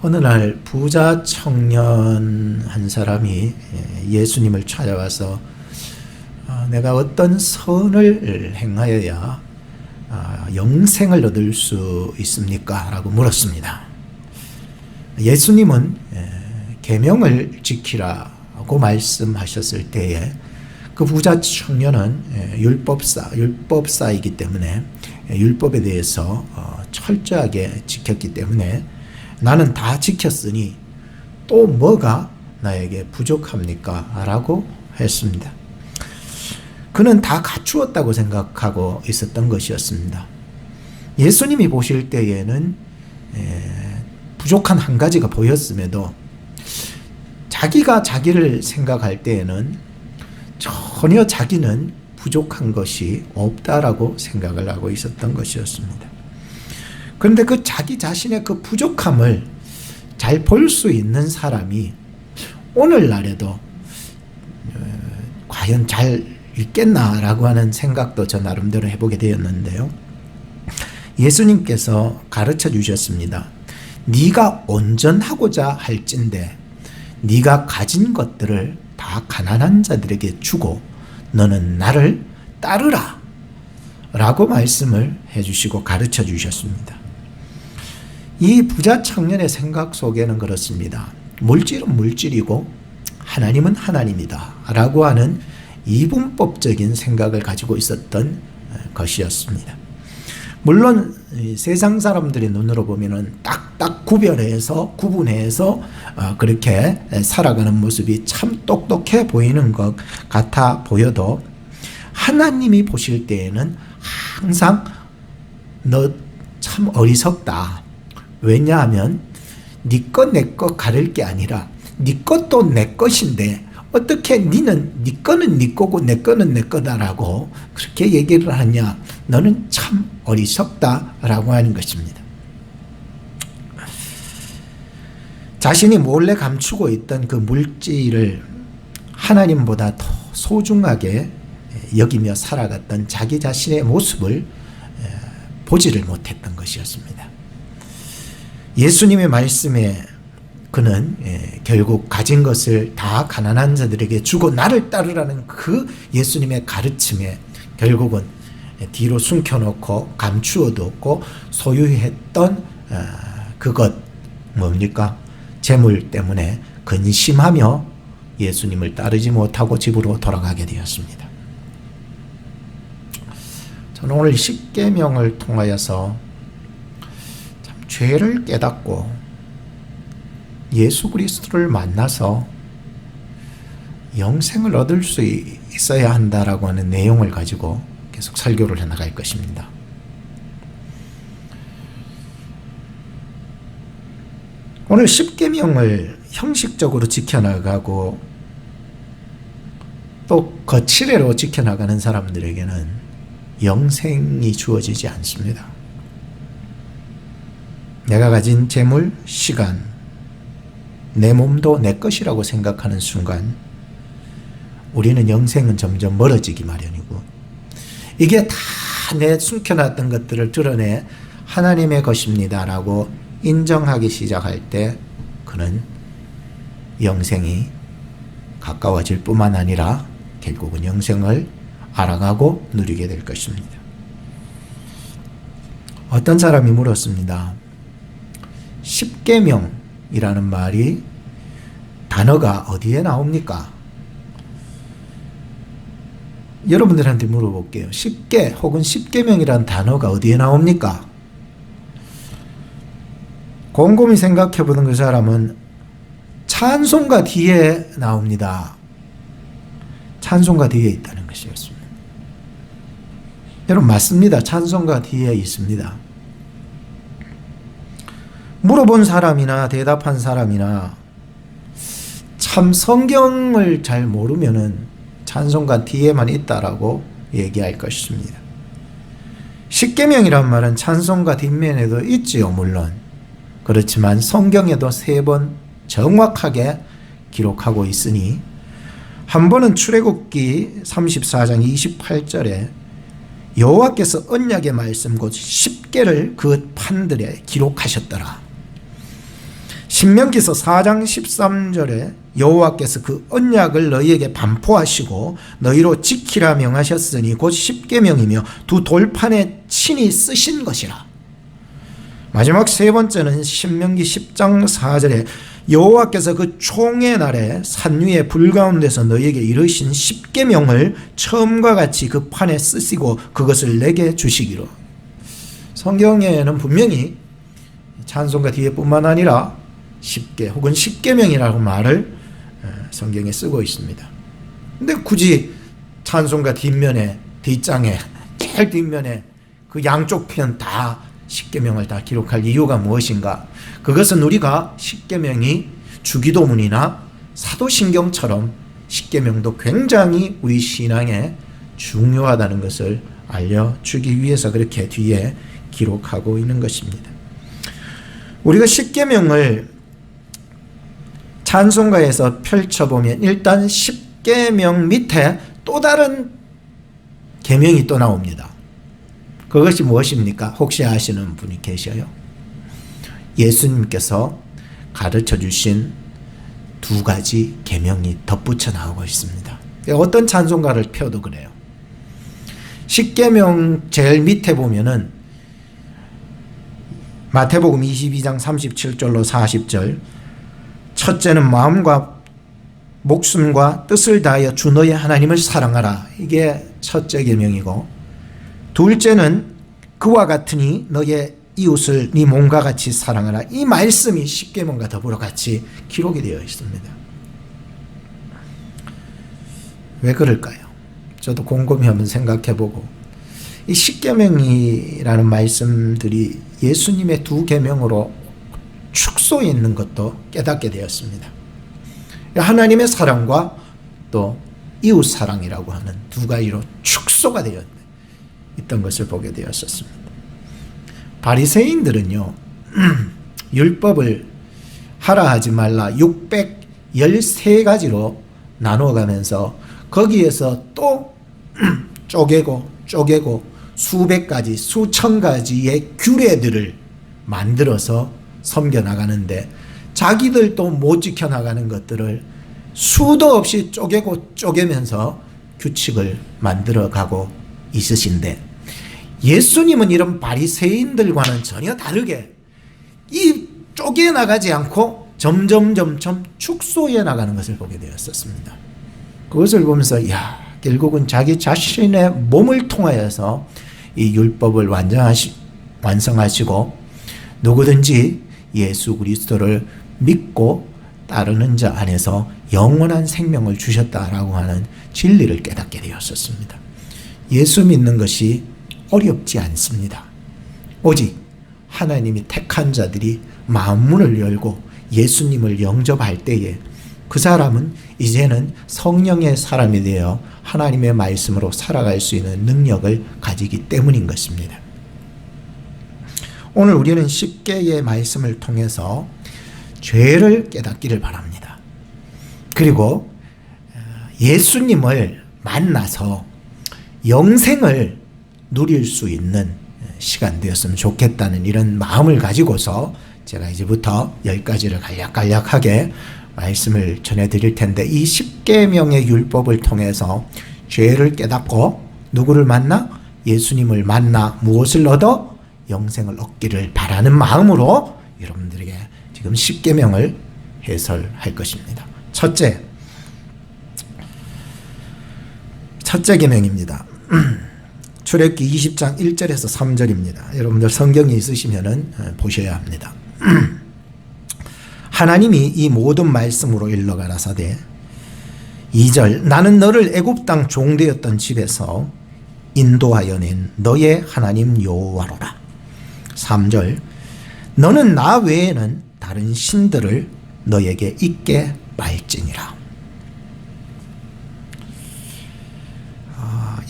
어느 날 부자 청년 한 사람이 예수님을 찾아와서 내가 어떤 선을 행하여야 영생을 얻을 수 있습니까? 라고 물었습니다. 예수님은 계명을 지키라고 말씀하셨을 때에 그 부자 청년은 율법사이기 때문에 율법에 대해서 철저하게 지켰기 때문에 나는 다 지켰으니 또 뭐가 나에게 부족합니까? 라고 했습니다. 그는 다 갖추었다고 생각하고 있었던 것이었습니다. 예수님이 보실 때에는 부족한 한 가지가 보였음에도 자기가 자기를 생각할 때에는 전혀 자기는 부족한 것이 없다라고 생각을 하고 있었던 것이었습니다. 그런데 그 자기 자신의 그 부족함을 잘 볼 수 있는 사람이 오늘날에도 과연 잘 있겠나라고 하는 생각도 저 나름대로 해보게 되었는데요. 예수님께서 가르쳐 주셨습니다. 네가 온전하고자 할진대 네가 가진 것들을 다 가난한 자들에게 주고 너는 나를 따르라 라고 말씀을 해주시고 가르쳐 주셨습니다. 이 부자 청년의 생각 속에는 그렇습니다. 물질은 물질이고 하나님은 하나님이다 라고 하는 이분법적인 생각을 가지고 있었던 것이었습니다. 물론 세상 사람들의 눈으로 보면은 딱딱 구분해서 그렇게 살아가는 모습이 참 똑똑해 보이는 것 같아 보여도 하나님이 보실 때에는 항상 너 참 어리석다. 왜냐하면 네 것 내 것 가릴 게 아니라 네 것도 내 것인데 어떻게 니는 네 거는 네 거고 내 거는 내 거다라고 그렇게 얘기를 하냐. 너는 참 어리석다라고 하는 것입니다. 자신이 몰래 감추고 있던 그 물질을 하나님보다 더 소중하게 여기며 살아갔던 자기 자신의 모습을 보지를 못했던 것이었습니다. 예수님의 말씀에 그는 결국 가진 것을 다 가난한 자들에게 주고 나를 따르라는 그 예수님의 가르침에 결국은 뒤로 숨겨놓고 감추어두었고 소유했던 그것 뭡니까? 재물 때문에 근심하며 예수님을 따르지 못하고 집으로 돌아가게 되었습니다. 저는 오늘 십계명을 통하여서 참 죄를 깨닫고 예수 그리스도를 만나서 영생을 얻을 수 있어야 한다라고 하는 내용을 가지고 계속 설교를 해나갈 것입니다. 오늘 십계명을 형식적으로 지켜나가고 또 거칠애로 지켜나가는 사람들에게는 영생이 주어지지 않습니다. 내가 가진 재물, 시간, 내 몸도 내 것이라고 생각하는 순간 우리는 영생은 점점 멀어지기 마련이고 이게 다 내 숨겨놨던 것들을 드러내 하나님의 것입니다 라고 인정하기 시작할 때 그는 영생이 가까워질 뿐만 아니라 결국은 영생을 알아가고 누리게 될 것입니다. 어떤 사람이 물었습니다. 십계명이라는 말이 단어가 어디에 나옵니까? 여러분들한테 물어볼게요. 십계 혹은 십계명이라는 단어가 어디에 나옵니까? 곰곰이 생각해보는 그 사람은 찬송가 뒤에 나옵니다. 찬송가 뒤에 있다는 것이었습니다. 여러분 맞습니다. 찬송가 뒤에 있습니다. 물어본 사람이나 대답한 사람이나 참 성경을 잘 모르면은 찬송가 뒤에만 있다라고 얘기할 것입니다. 십계명이란 말은 찬송가 뒷면에도 있지요, 물론. 그렇지만 성경에도 3번 정확하게 기록하고 있으니 한 번은 출애굽기 34장 28절에 여호와께서 언약의 말씀 곧 십계를 그 판들에 기록하셨더라. 신명기서 4장 13절에 여호와께서 그 언약을 너희에게 반포하시고 너희로 지키라 명하셨으니 곧 십계명이며 두 돌판에 친히 쓰신 것이라. 마지막 세 번째는 신명기 10장 4절에 여호와께서 그 총의 날에 산 위에 불 가운데서 너희에게 이르신 십계명을 처음과 같이 그 판에 쓰시고 그것을 내게 주시기로. 성경에는 분명히 찬송가 뒤에뿐만 아니라 십계 혹은 십계명이라고 말을 성경에 쓰고 있습니다. 근데 굳이 찬송가 뒷면에, 뒷장에, 제일 뒷면에 그 양쪽 편 다 십계명을 다 기록할 이유가 무엇인가? 그것은 우리가 십계명이 주기도문이나 사도신경처럼 십계명도 굉장히 우리 신앙에 중요하다는 것을 알려주기 위해서 그렇게 뒤에 기록하고 있는 것입니다. 우리가 십계명을 찬송가에서 펼쳐보면 일단 십계명 밑에 또 다른 계명이 또 나옵니다. 그것이 무엇입니까? 혹시 아시는 분이 계셔요? 예수님께서 가르쳐 주신 두 가지 계명이 덧붙여 나오고 있습니다. 어떤 찬송가를 펴도 그래요. 십계명 제일 밑에 보면은 마태복음 22장 37절로 40절, 첫째는 마음과 목숨과 뜻을 다하여 주 너의 하나님을 사랑하라. 이게 첫째 계명이고, 둘째는 그와 같으니 너의 이웃을 네 몸과 같이 사랑하라. 이 말씀이 십계명과 더불어 같이 기록이 되어 있습니다. 왜 그럴까요? 저도 곰곰이 한번 생각해보고, 이 십계명이라는 말씀들이 예수님의 두 계명으로 축소해 있는 것도 깨닫게 되었습니다. 하나님의 사랑과 또 이웃 사랑이라고 하는 두 가지로 축소가 되어 있던 것을 보게 되었었습니다. 바리새인들은요, 율법을 하라 하지 말라 613가지로 나누어가면서 거기에서 또 쪼개고 수백 가지, 수천 가지의 규례들을 만들어서 섬겨나가는데, 자기들도 못 지켜나가는 것들을 수도 없이 쪼개면서 규칙을 만들어가고 있으신데, 예수님은 이런 바리새인들과는 전혀 다르게 이 쪼개나가지 않고 점점 축소해 나가는 것을 보게 되었었습니다. 그것을 보면서 결국은 자기 자신의 몸을 통하여서 이 율법을 완성하시고 누구든지 예수 그리스도를 믿고 따르는 자 안에서 영원한 생명을 주셨다라고 하는 진리를 깨닫게 되었었습니다. 예수 믿는 것이 어렵지 않습니다. 오직 하나님이 택한 자들이 마음문을 열고 예수님을 영접할 때에 그 사람은 이제는 성령의 사람이 되어 하나님의 말씀으로 살아갈 수 있는 능력을 가지기 때문인 것입니다. 오늘 우리는 십계의 말씀을 통해서 죄를 깨닫기를 바랍니다. 그리고 예수님을 만나서 영생을 누릴 수 있는 시간 되었으면 좋겠다는 이런 마음을 가지고서 제가 이제부터 10가지를 간략하게 말씀을 전해드릴 텐데, 이 십계명의 율법을 통해서 죄를 깨닫고 누구를 만나? 예수님을 만나 무엇을 얻어? 영생을 얻기를 바라는 마음으로 여러분들에게 지금 십계명을 해설할 것입니다. 첫째 계명입니다. 출애굽기 20장 1절에서 3절입니다. 여러분들 성경이 있으시면은 보셔야 합니다. 하나님이 이 모든 말씀으로 일러 가라사대 2절 나는 너를 애굽 땅 종되었던 집에서 인도하여 낸 너의 하나님 여호와로라. 3절 너는 나 외에는 다른 신들을 너에게 있게 말지니라.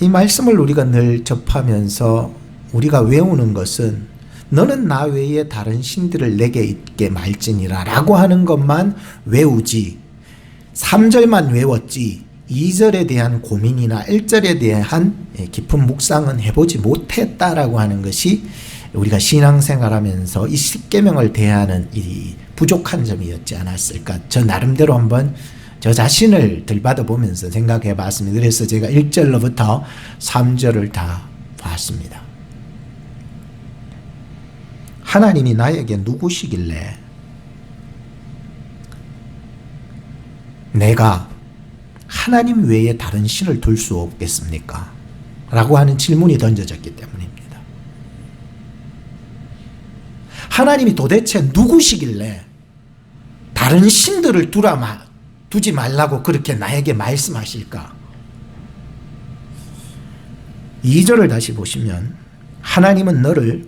이 말씀을 우리가 늘 접하면서 우리가 외우는 것은 너는 나 외에 다른 신들을 내게 있게 말지니라 라고 하는 것만 외우지, 3절만 외웠지 2절에 대한 고민이나 1절에 대한 깊은 묵상은 해보지 못했다라고 하는 것이 우리가 신앙생활하면서 이 십계명을 대하는 이 부족한 점이었지 않았을까. 저 나름대로 한번 저 자신을 들받아 보면서 생각해 봤습니다. 그래서 제가 1절로부터 3절을 다 봤습니다. 하나님이 나에게 누구시길래 내가 하나님 외에 다른 신을 둘 수 없겠습니까? 라고 하는 질문이 던져졌기 때문입니다. 하나님이 도대체 누구시길래 다른 신들을 두지 말라고 그렇게 나에게 말씀하실까? 2절을 다시 보시면 하나님은 너를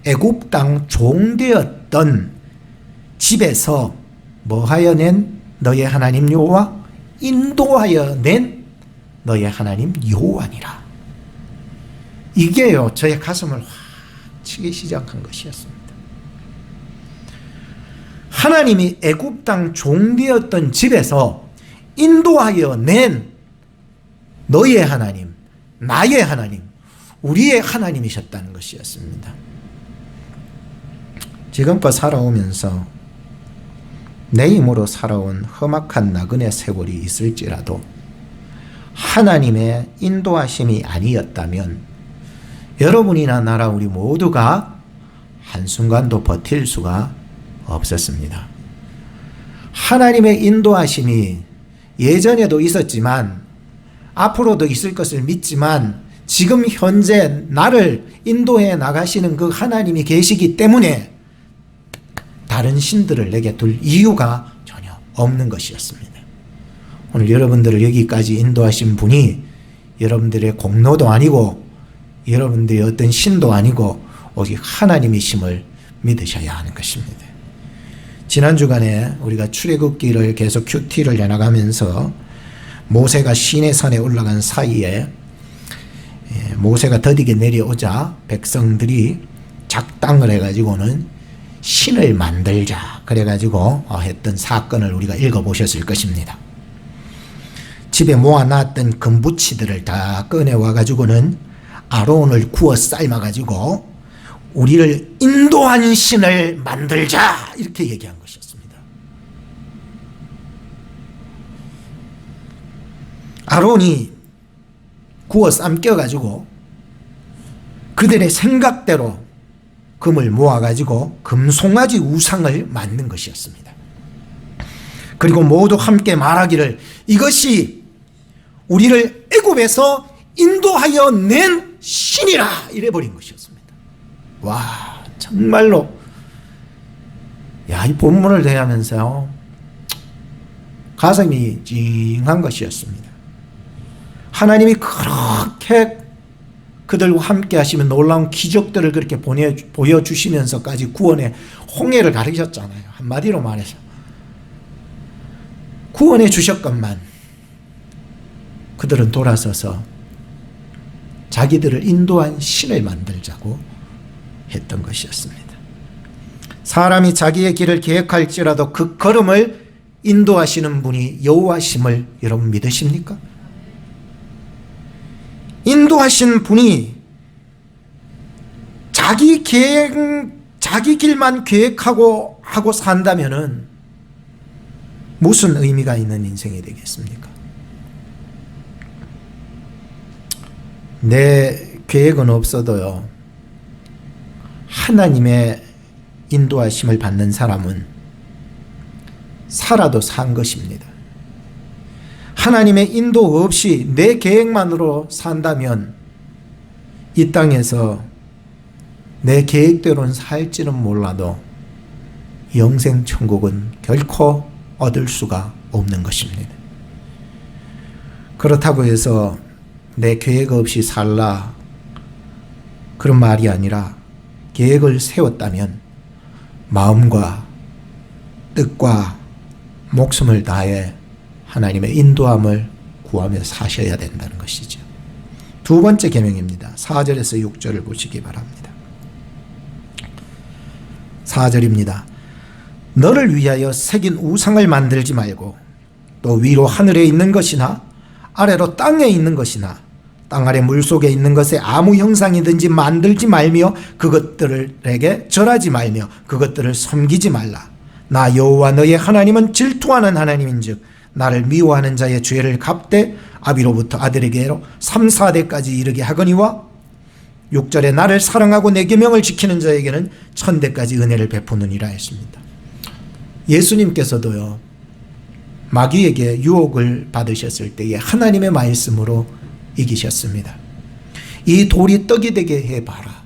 애굽 땅 종되었던 집에서 뭐하여 낸 너의 하나님 여호와 인도하여 낸 너의 하나님 여호와니라. 이게요 저의 가슴을 확 치기 시작한 것이었습니다. 하나님이 애굽 땅 종되었던 집에서 인도하여 낸 너의 하나님, 나의 하나님, 우리의 하나님이셨다는 것이었습니다. 지금껏 살아오면서 내 힘으로 살아온 험악한 나그네 세월이 있을지라도 하나님의 인도하심이 아니었다면 여러분이나 나라 우리 모두가 한순간도 버틸 수가 없었습니다. 하나님의 인도하심이 예전에도 있었지만 앞으로도 있을 것을 믿지만 지금 현재 나를 인도해 나가시는 그 하나님이 계시기 때문에 다른 신들을 내게 둘 이유가 전혀 없는 것이었습니다. 오늘 여러분들을 여기까지 인도하신 분이 여러분들의 공로도 아니고 여러분들의 어떤 신도 아니고 오직 하나님이심을 믿으셔야 하는 것입니다. 지난 주간에 우리가 출애굽기를 계속 큐티를 해나가면서 모세가 시내산에 올라간 사이에 모세가 더디게 내려오자 백성들이 작당을 해가지고는 신을 만들자 그래가지고 했던 사건을 우리가 읽어보셨을 것입니다. 집에 모아놨던 금부치들을 다 꺼내와가지고는 아론을 구워 삶아가지고 우리를 인도한 신을 만들자 이렇게 얘기한 것이었습니다. 아론이 구워 삶겨가지고 그들의 생각대로 금을 모아가지고 금송아지 우상을 만든 것이었습니다. 그리고 모두 함께 말하기를 이것이 우리를 애굽에서 인도하여 낸 신이라 이래버린 것이었습니다. 와 정말로 이 본문을 대하면서 가슴이 찡한 것이었습니다. 하나님이 그렇게 그들과 함께 하시면 놀라운 기적들을 그렇게 보여주시면서까지 구원의 홍해를 가르쳤잖아요. 한마디로 말해서 구원해 주셨건만 그들은 돌아서서 자기들을 인도한 신을 만들자고 했던 것이었습니다. 사람이 자기의 길을 계획할지라도 그 걸음을 인도하시는 분이 여호와심을 여러분 믿으십니까? 인도하신 분이 자기 길만 계획하고 산다면은 무슨 의미가 있는 인생이 되겠습니까? 내 계획은 없어도요, 하나님의 인도하심을 받는 사람은 살아도 산 것입니다. 하나님의 인도 없이 내 계획만으로 산다면 이 땅에서 내 계획대로는 살지는 몰라도 영생 천국은 결코 얻을 수가 없는 것입니다. 그렇다고 해서 내 계획 없이 살라 그런 말이 아니라 계획을 세웠다면 마음과 뜻과 목숨을 다해 하나님의 인도함을 구하며 사셔야 된다는 것이죠. 두 번째 계명입니다. 4절에서 6절을 보시기 바랍니다. 4절입니다. 너를 위하여 새긴 우상을 만들지 말고 또 위로 하늘에 있는 것이나 아래로 땅에 있는 것이나 땅 아래 물속에 있는 것에 아무 형상이든지 만들지 말며 그것들에게 절하지 말며 그것들을 섬기지 말라. 나 여호와 너의 하나님은 질투하는 하나님인즉 나를 미워하는 자의 죄를 갚되 아비로부터 아들에게로 3, 4대까지 이르게 하거니와 6절에 나를 사랑하고 내 계명을 지키는 자에게는 1000대까지 은혜를 베푸느니라 했습니다. 예수님께서도요, 마귀에게 유혹을 받으셨을 때에 하나님의 말씀으로 이기셨습니다. 이 돌이 떡이 되게 해봐라.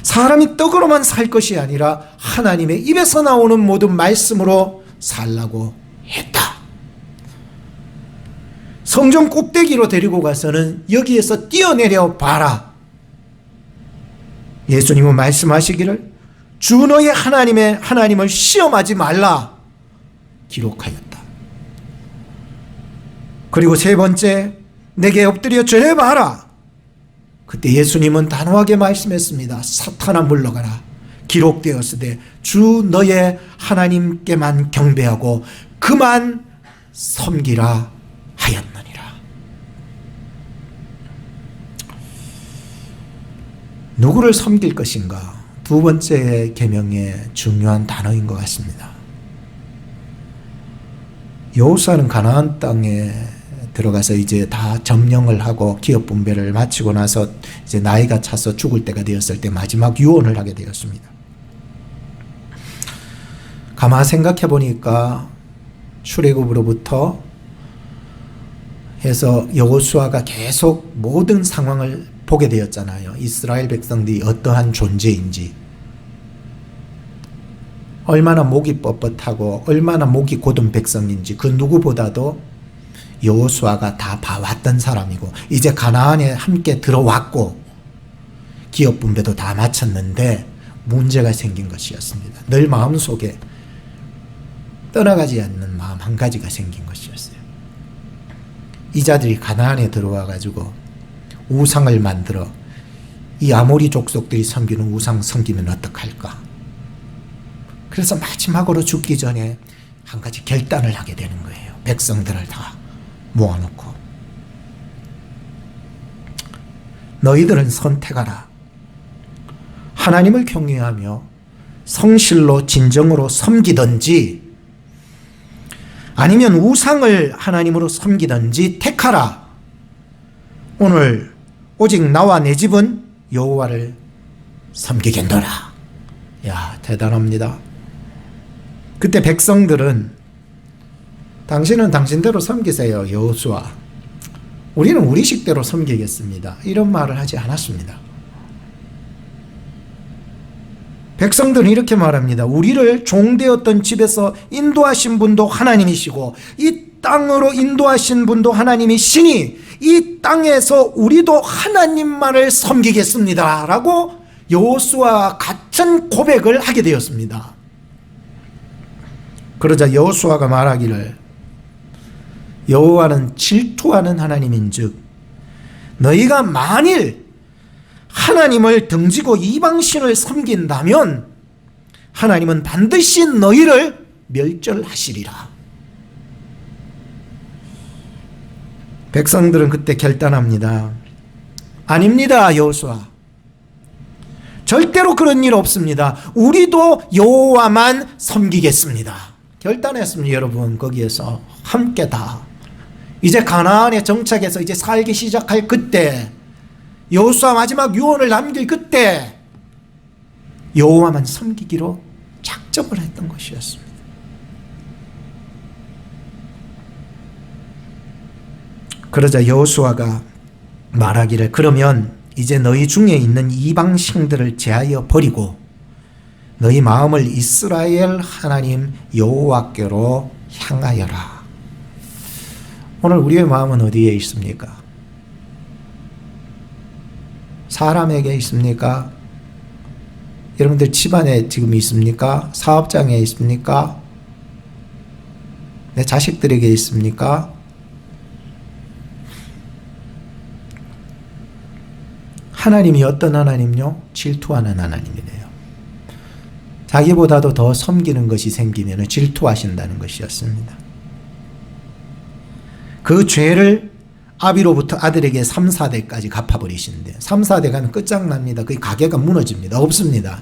사람이 떡으로만 살 것이 아니라 하나님의 입에서 나오는 모든 말씀으로 살라고 했다. 성전 꼭대기로 데리고 가서는 여기에서 뛰어내려 봐라. 예수님은 말씀하시기를 주 너의 하나님을 시험하지 말라 기록하였다. 그리고 세 번째, 내게 엎드려 절해봐라. 그때 예수님은 단호하게 말씀했습니다. 사탄아 물러가라. 기록되었으되 주 너의 하나님께만 경배하고 그만 섬기라 하였느니라. 누구를 섬길 것인가? 두 번째 계명의 중요한 단어인 것 같습니다. 여호수아는 가나안 땅에 들어가서 이제 다 점령을 하고 기업 분배를 마치고 나서 이제 나이가 차서 죽을 때가 되었을 때 마지막 유언을 하게 되었습니다. 가만 생각해 보니까 출애굽으로부터 해서 여호수아가 계속 모든 상황을 보게 되었잖아요. 이스라엘 백성들이 어떠한 존재인지, 얼마나 목이 뻣뻣하고 얼마나 목이 곧은 백성인지 그 누구보다도 여호수아가 다 봐왔던 사람이고, 이제 가나안에 함께 들어왔고 기업 분배도 다 마쳤는데 문제가 생긴 것이었습니다. 늘 마음속에 떠나가지 않는 마음 한 가지가 생긴 것이었어요. 이 자들이 가나안에 들어와 가지고 우상을 만들어 이 아모리 족속들이 섬기는 우상 섬기면 어떡할까? 그래서 마지막으로 죽기 전에 한 가지 결단을 하게 되는 거예요. 백성들을 다 모아놓고 너희들은 선택하라. 하나님을 경외하며 성실로 진정으로 섬기든지 아니면 우상을 하나님으로 섬기든지 택하라. 오늘 오직 나와 내 집은 여호와를 섬기겠노라. 야, 대단합니다. 그때 백성들은 당신은 당신대로 섬기세요, 여호수아. 우리는 우리 식대로 섬기겠습니다. 이런 말을 하지 않았습니다. 백성들은 이렇게 말합니다. 우리를 종되었던 집에서 인도하신 분도 하나님이시고 이 땅으로 인도하신 분도 하나님이시니 이 땅에서 우리도 하나님만을 섬기겠습니다 라고 여호수아와 같은 고백을 하게 되었습니다. 그러자 여호수아가 말하기를 여호와는 질투하는 하나님인즉 너희가 만일 하나님을 등지고 이방신을 섬긴다면 하나님은 반드시 너희를 멸절하시리라. 백성들은 그때 결단합니다. 아닙니다, 여호수아. 절대로 그런 일 없습니다. 우리도 여호와만 섬기겠습니다. 결단했습니다. 여러분, 거기에서 함께 다 이제 가나안에 정착해서 이제 살기 시작할 그때, 여호수아 마지막 유언을 남길 그때 여호와만 섬기기로 작정을 했던 것이었습니다. 그러자 여호수아가 말하기를 그러면 이제 너희 중에 있는 이방신들을 제하여 버리고 너희 마음을 이스라엘 하나님 여호와께로 향하여라. 오늘 우리의 마음은 어디에 있습니까? 사람에게 있습니까? 여러분들 집안에 지금 있습니까? 사업장에 있습니까? 내 자식들에게 있습니까? 하나님이 어떤 하나님요? 질투하는 하나님이네요. 자기보다도 더 섬기는 것이 생기면 질투하신다는 것이었습니다. 그 죄를 아비로부터 아들에게 3, 4대까지 갚아버리시는데 3, 4대 가면 끝장납니다. 그 가게가 무너집니다. 없습니다.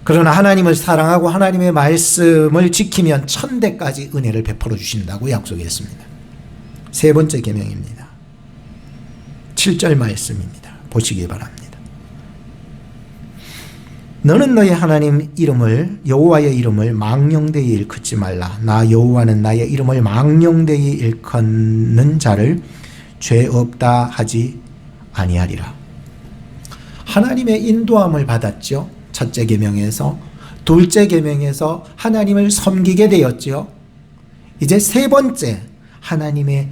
그러나 하나님을 사랑하고 하나님의 말씀을 지키면 1000대까지 은혜를 베풀어 주신다고 약속했습니다. 세 번째 계명입니다. 7절 말씀입니다. 보시기 바랍니다. 너는 너의 하나님 이름을 여호와의 이름을 망령되이 일컫지 말라. 나 여호와는 나의 이름을 망령되이 일컫는 자를 죄 없다 하지 아니하리라. 하나님의 인도함을 받았죠. 첫째 계명에서. 둘째 계명에서 하나님을 섬기게 되었죠. 이제 세 번째, 하나님의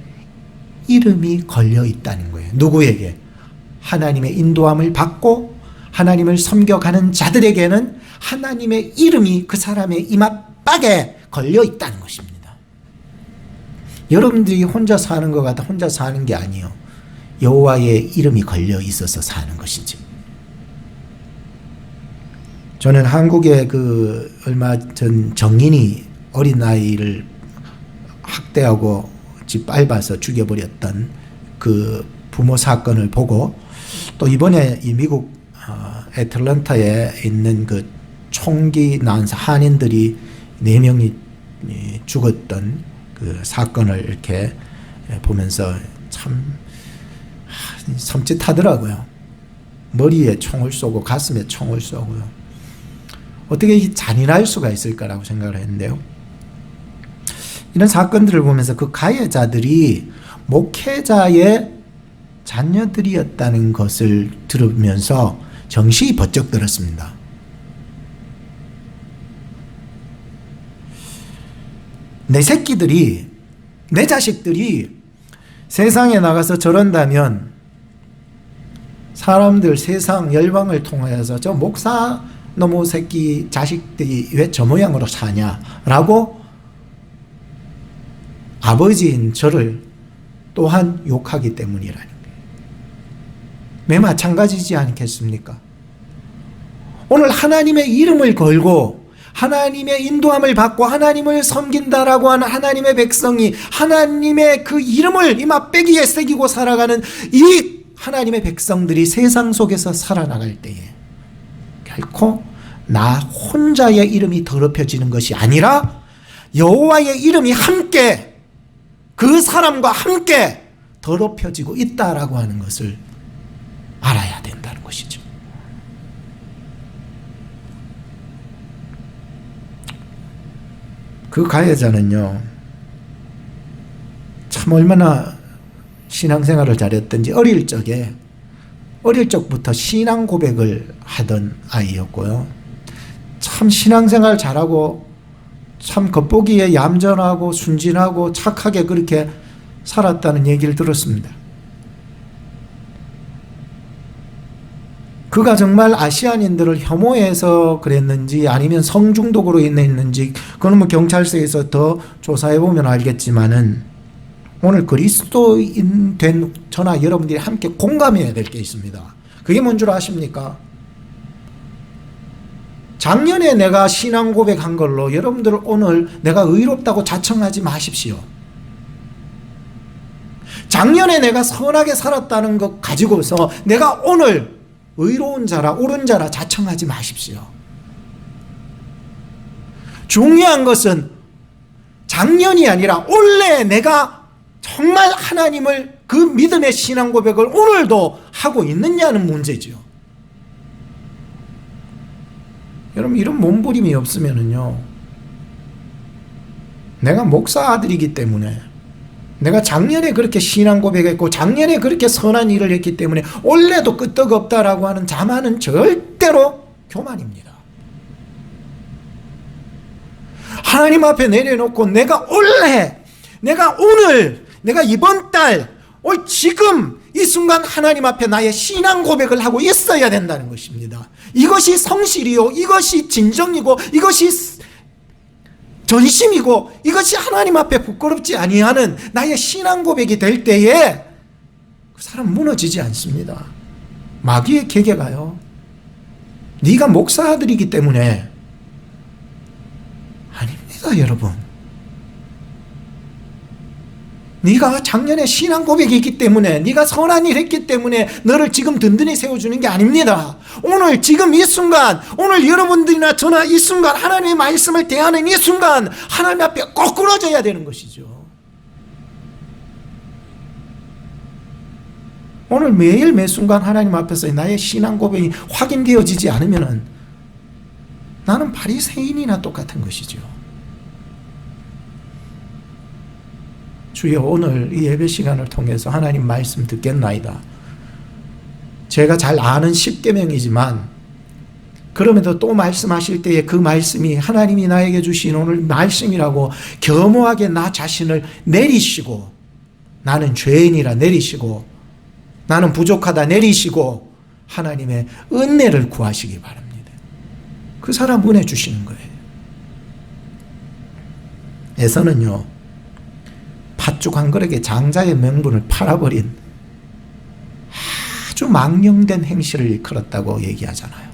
이름이 걸려 있다는 거예요. 누구에게? 하나님의 인도함을 받고 하나님을 섬겨가는 자들에게는 하나님의 이름이 그 사람의 이마박에 걸려 있다는 것입니다. 여러분들이 혼자 사는 것 같아 혼자 사는 게 아니에요. 여호와의 이름이 걸려 있어서 사는 것이지. 저는 한국에 얼마 전 정인이 어린아이를 학대하고 짓밟아서 죽여버렸던 그 부모 사건을 보고, 또 이번에 이 미국 애틀랜타에 있는 그 총기 난 한인들이 4명이 죽었던 그 사건을 이렇게 보면서 참 섬찟하더라고요. 머리에 총을 쏘고 가슴에 총을 쏘고요. 어떻게 잔인할 수가 있을까라고 생각을 했는데요. 이런 사건들을 보면서 그 가해자들이 목회자의 자녀들이었다는 것을 들으면서 정신이 번쩍 들었습니다. 내 새끼들이, 내 자식들이 세상에 나가서 저런다면 사람들, 세상, 열방을 통하여서 저 목사 놈의 새끼 자식들이 왜 저 모양으로 사냐라고 아버지인 저를 또한 욕하기 때문이라는 거예요. 매 마찬가지지 않겠습니까? 오늘 하나님의 이름을 걸고 하나님의 인도함을 받고 하나님을 섬긴다라고 하는 하나님의 백성이 하나님의 그 이름을 이마빼기에 새기고 살아가는 이 하나님의 백성들이 세상 속에서 살아나갈 때에 결코 나 혼자의 이름이 더럽혀지는 것이 아니라 여호와의 이름이 함께 그 사람과 함께 더럽혀지고 있다라고 하는 것을 알아야 된다는 것이죠. 그 가해자는요, 참 얼마나 신앙생활을 잘했던지 어릴 적부터 신앙 고백을 하던 아이였고요. 참 신앙생활 잘하고 참 겉보기에 얌전하고 순진하고 착하게 그렇게 살았다는 얘기를 들었습니다. 그가 정말 아시아인들을 혐오해서 그랬는지 아니면 성중독으로 인했는지 그건 뭐 경찰서에서 더 조사해보면 알겠지만은 오늘 그리스도인 된 저나 여러분들이 함께 공감해야 될 게 있습니다. 그게 뭔 줄 아십니까? 작년에 내가 신앙 고백한 걸로 여러분들 오늘 내가 의롭다고 자청하지 마십시오. 작년에 내가 선하게 살았다는 것 가지고서 내가 오늘 의로운 자라 옳은 자라 자청하지 마십시오. 중요한 것은 작년이 아니라 원래 내가 정말 하나님을 그 믿음의 신앙 고백을 오늘도 하고 있느냐는 문제죠. 여러분 이런 몸부림이 없으면은요, 내가 목사 아들이기 때문에 내가 작년에 그렇게 신앙 고백했고 작년에 그렇게 선한 일을 했기 때문에 올해도 끄떡없다라고 하는 자만은 절대로 교만입니다. 하나님 앞에 내려놓고 내가 올해, 내가 오늘, 내가 이번 달, 지금 이 순간 하나님 앞에 나의 신앙 고백을 하고 있어야 된다는 것입니다. 이것이 성실이요, 이것이 진정이고, 이것이 전심이고, 이것이 하나님 앞에 부끄럽지 아니하는 나의 신앙 고백이 될 때에 그 사람 무너지지 않습니다. 마귀의 계계가요, 네가 목사 아들이기 때문에 아닙니다. 여러분, 네가 작년에 신앙 고백이 있기 때문에, 네가 선한 일 했기 때문에 너를 지금 든든히 세워주는 게 아닙니다. 오늘 지금 이 순간, 오늘 여러분들이나 저나 이 순간 하나님의 말씀을 대하는 이 순간 하나님 앞에 거꾸러져야 되는 것이죠. 오늘 매일 매 순간 하나님 앞에서 나의 신앙 고백이 확인되어지지 않으면 나는 바리새인이나 똑같은 것이죠. 주여, 오늘 이 예배 시간을 통해서 하나님 말씀 듣겠나이다. 제가 잘 아는 십계명이지만 그럼에도 또 말씀하실 때에 그 말씀이 하나님이 나에게 주신 오늘 말씀이라고 겸허하게 나 자신을 내리시고, 나는 죄인이라 내리시고, 나는 부족하다 내리시고 하나님의 은혜를 구하시기 바랍니다. 그 사람 은혜 주시는 거예요. 에서는요, 팥죽 한 그릇에 장자의 명분을 팔아버린 아주 망령된 행실을 일컬었다고 얘기하잖아요.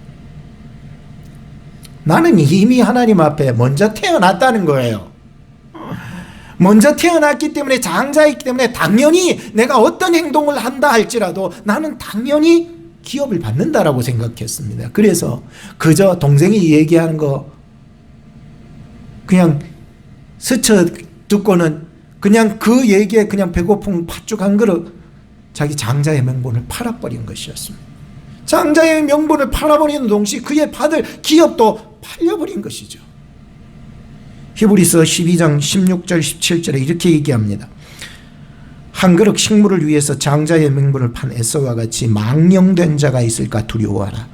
나는 이미 하나님 앞에 먼저 태어났다는 거예요. 먼저 태어났기 때문에, 장자이기 때문에 당연히 내가 어떤 행동을 한다 할지라도 나는 당연히 기업을 받는다라고 생각했습니다. 그래서 그저 동생이 얘기하는 거 그냥 스쳐 듣고는 그냥 그 얘기에 그냥 배고픈 팥죽 한 그릇, 자기 장자의 명분을 팔아버린 것이었습니다. 장자의 명분을 팔아버리는 동시에 그의 받을 기업도 팔려버린 것이죠. 히브리서 12장 16절 17절에 이렇게 얘기합니다. 한 그릇 식물을 위해서 장자의 명분을 판 에서와 같이 망령된 자가 있을까 두려워하라.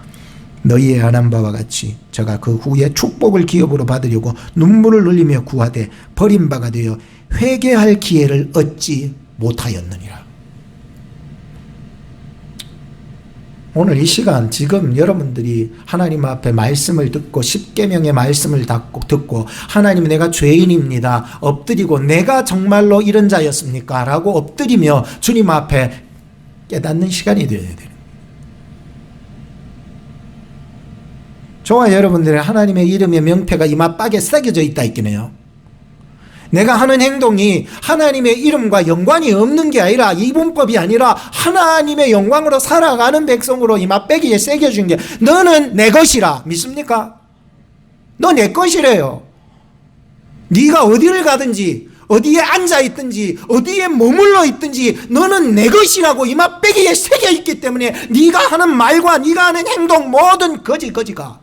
너희의 안한 바와 같이 저가 그 후에 축복을 기업으로 받으려고 눈물을 흘리며 구하되 버린 바가 되어 회개할 기회를 얻지 못하였느니라. 오늘 이 시간 지금 여러분들이 하나님 앞에 말씀을 듣고 십계명의 말씀을 듣고 하나님, 내가 죄인입니다, 엎드리고 내가 정말로 이런 자였습니까? 라고 엎드리며 주님 앞에 깨닫는 시간이 되어야 돼요. 저와 여러분들의 하나님의 이름의 명패가 이마박에 새겨져 있다 했겠네요. 내가 하는 행동이 하나님의 이름과 연관이 없는 게 아니라, 이분법이 아니라 하나님의 영광으로 살아가는 백성으로 이마빼기에 새겨준 게, 너는 내 것이라. 믿습니까? 너 내 것이래요. 네가 어디를 가든지, 어디에 앉아있든지, 어디에 머물러 있든지 너는 내 것이라고 이마빼기에 새겨있기 때문에 네가 하는 말과 네가 하는 행동 모든 거지가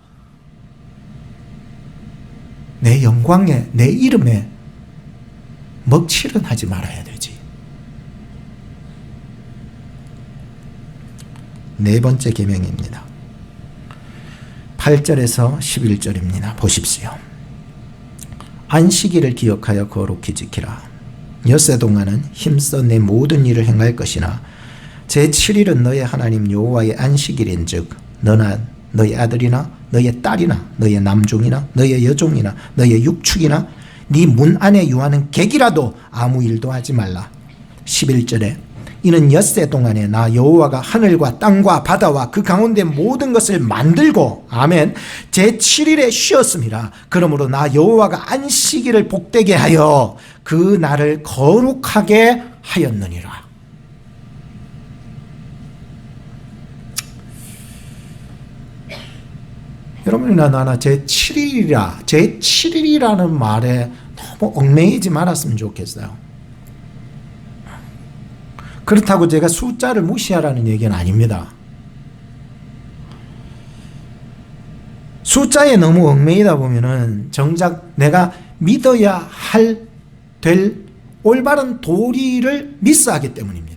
내 영광에, 내 이름에 먹칠은 하지 말아야 되지. 네 번째 계명입니다. 8절에서 11절입니다. 보십시오. 안식일을 기억하여 거룩히 지키라. 엿새 동안은 힘써 내 모든 일을 행할 것이나 제7일은 너의 하나님 여호와의 안식일인즉 너나 너의 아들이나 너의 딸이나 너의 남종이나 너의 여종이나 너의 육축이나 네 문 안에 유하는 객이라도 아무 일도 하지 말라. 11절에 이는 엿새 동안에 나 여호와가 하늘과 땅과 바다와 그 가운데 모든 것을 만들고, 아멘, 제7일에 쉬었음이라. 그러므로 나 여호와가 안식일을 복되게 하여 그 날을 거룩하게 하였느니라. 여러분이나 나나 제7일이라는 말에 너무 얽매이지 말았으면 좋겠어요. 그렇다고 제가 숫자를 무시하라는 얘기는 아닙니다. 숫자에 너무 얽매이다 보면은 정작 내가 믿어야 될 올바른 도리를 미스하기 때문입니다.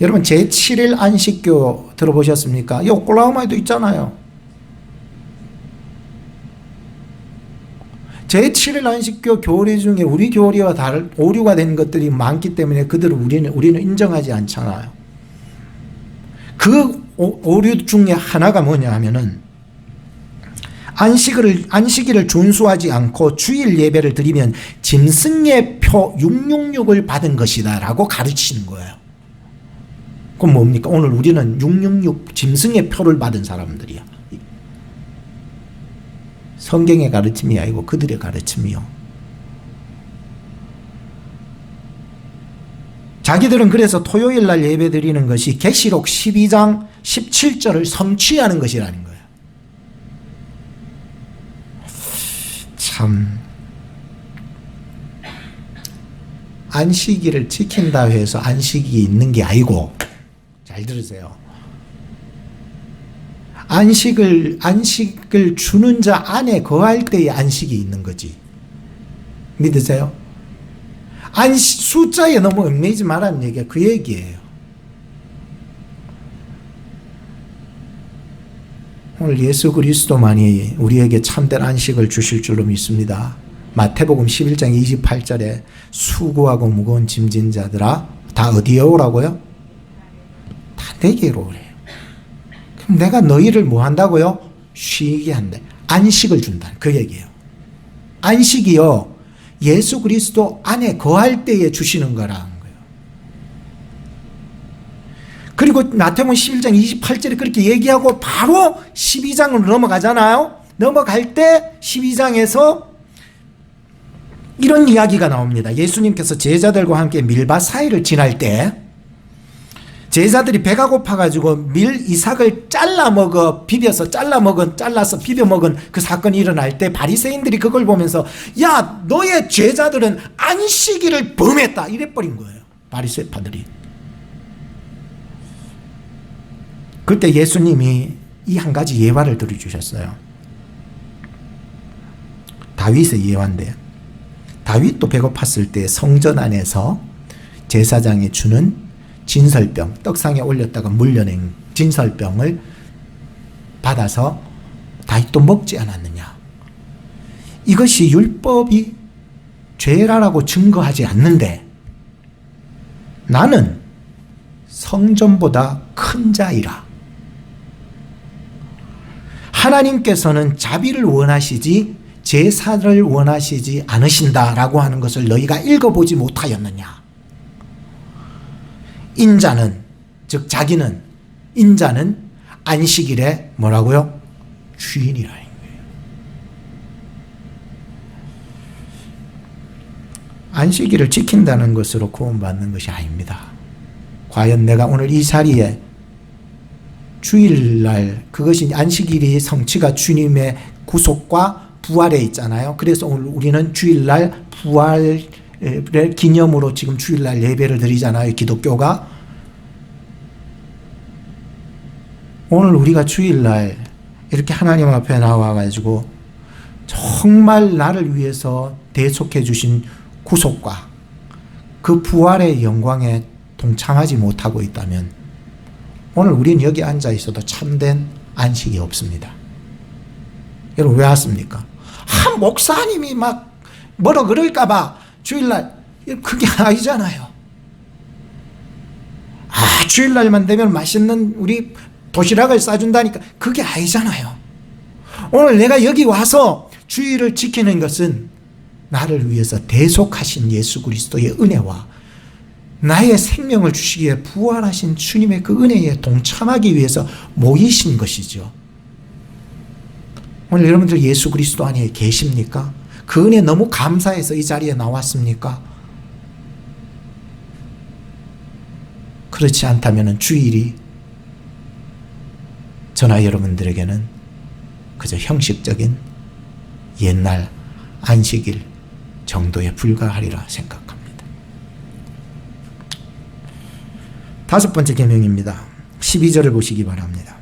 여러분, 제7일 안식교 들어보셨습니까? 이 오클라호마에도 있잖아요. 제7일 안식교 교리 중에 우리 교리와 다른 오류가 된 것들이 많기 때문에 그들을 우리는 인정하지 않잖아요. 그 오류 중에 하나가 뭐냐 하면은 안식일을 준수하지 않고 주일 예배를 드리면 짐승의 표 666을 받은 것이다 라고 가르치는 거예요. 그럼 뭡니까? 오늘 우리는 666 짐승의 표를 받은 사람들이야. 성경의 가르침이 아니고 그들의 가르침이요. 자기들은 그래서 토요일 날 예배 드리는 것이 계시록 12장 17절을 성취하는 것이라는 거예요. 참, 안식일을 지킨다 해서 안식이 있는 게 아니고, 잘 들으세요. 안식을 주는 자 안에 거할 때의 안식이 있는 거지. 믿으세요? 숫자에 너무 얽매이지 말라는 얘기가 그 얘기예요. 오늘 예수 그리스도만이 우리에게 참된 안식을 주실 줄로 믿습니다. 마태복음 11장 28절에 수고하고 무거운 짐진 자들아 다 어디에 오라고요? 다 내게로 오래요. 그럼 내가 너희를 뭐 한다고요? 쉬게 한다. 안식을 준다. 그 얘기예요. 안식이요, 예수 그리스도 안에 거할 때에 주시는 거라는 거예요. 그리고 마태복음 11장 28절에 그렇게 얘기하고 바로 12장으로 넘어가잖아요. 넘어갈 때 12장에서 이런 이야기가 나옵니다. 예수님께서 제자들과 함께 밀밭 사이를 지날 때 제자들이 배가 고파가지고 이삭을 잘라서 비벼 먹은 그 사건이 일어날 때 바리새인들이 그걸 보면서 야, 너의 제자들은 안식일을 범했다 이래버린 거예요. 바리새파들이. 그때 예수님이 이 한 가지 예화를 들어주셨어요. 다윗의 예화인데, 다윗도 배고팠을 때 성전 안에서 제사장이 주는 진설병, 떡상에 올렸다가 물려낸 진설병을 받아서 다윗도 먹지 않았느냐. 이것이 율법이 죄라라고 증거하지 않는데 나는 성전보다 큰 자이라. 하나님께서는 자비를 원하시지 제사를 원하시지 않으신다라고 하는 것을 너희가 읽어보지 못하였느냐. 인자는, 즉 자기는, 인자는 안식일에 뭐라고요? 주인이라는 거예요. 안식일을 지킨다는 것으로 구원받는 것이 아닙니다. 과연 내가 오늘 이 자리에 주일날, 그것이 안식일이 성취가 주님의 구속과 부활에 있잖아요. 그래서 오늘 우리는 주일날 부활 기념으로 지금 주일날 예배를 드리잖아요. 기독교가. 오늘 우리가 주일날 이렇게 하나님 앞에 나와가지고 정말 나를 위해서 대속해 주신 구속과 그 부활의 영광에 동참하지 못하고 있다면 오늘 우리는 여기 앉아 있어도 참된 안식이 없습니다. 여러분 왜 왔습니까? 한 목사님이 막 뭐라 그럴까봐 주일날, 그게 아니잖아요. 주일날만 되면 맛있는 우리 도시락을 싸준다니까 그게 아니잖아요. 오늘 내가 여기 와서 주일을 지키는 것은 나를 위해서 대속하신 예수 그리스도의 은혜와 나의 생명을 주시기에 부활하신 주님의 그 은혜에 동참하기 위해서 모이신 것이죠. 오늘 여러분들 예수 그리스도 안에 계십니까? 그 은혜 너무 감사해서 이 자리에 나왔습니까? 그렇지 않다면 주일이 저나 여러분들에게는 그저 형식적인 옛날 안식일 정도에 불과하리라 생각합니다. 다섯 번째 계명입니다. 12절을 보시기 바랍니다.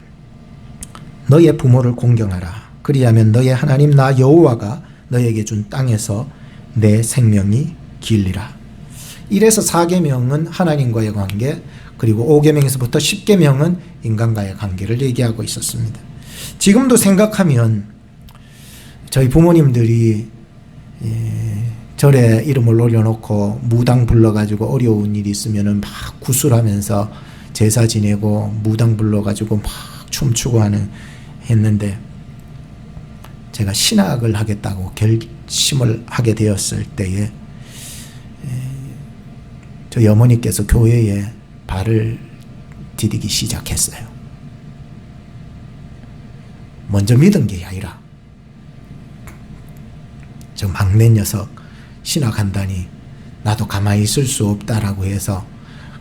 너의 부모를 공경하라. 그리하면 너의 하나님 나 여호와가 너에게 준 땅에서 내 생명이 길리라. 1에서 4계명은 하나님과의 관계, 그리고 5계명에서부터 10계명은 인간과의 관계를 얘기하고 있었습니다. 지금도 생각하면 저희 부모님들이 절에 이름을 올려놓고 무당 불러가지고 어려운 일이 있으면은 막 구슬하면서 제사 지내고 무당 불러가지고 막 춤추고 했는데 제가 신학을 하겠다고 결심을 하게 되었을 때에 저희 어머니께서 교회에 발을 디디기 시작했어요. 먼저 믿은 게 아니라 저 막내 녀석 신학한다니 나도 가만히 있을 수 없다라고 해서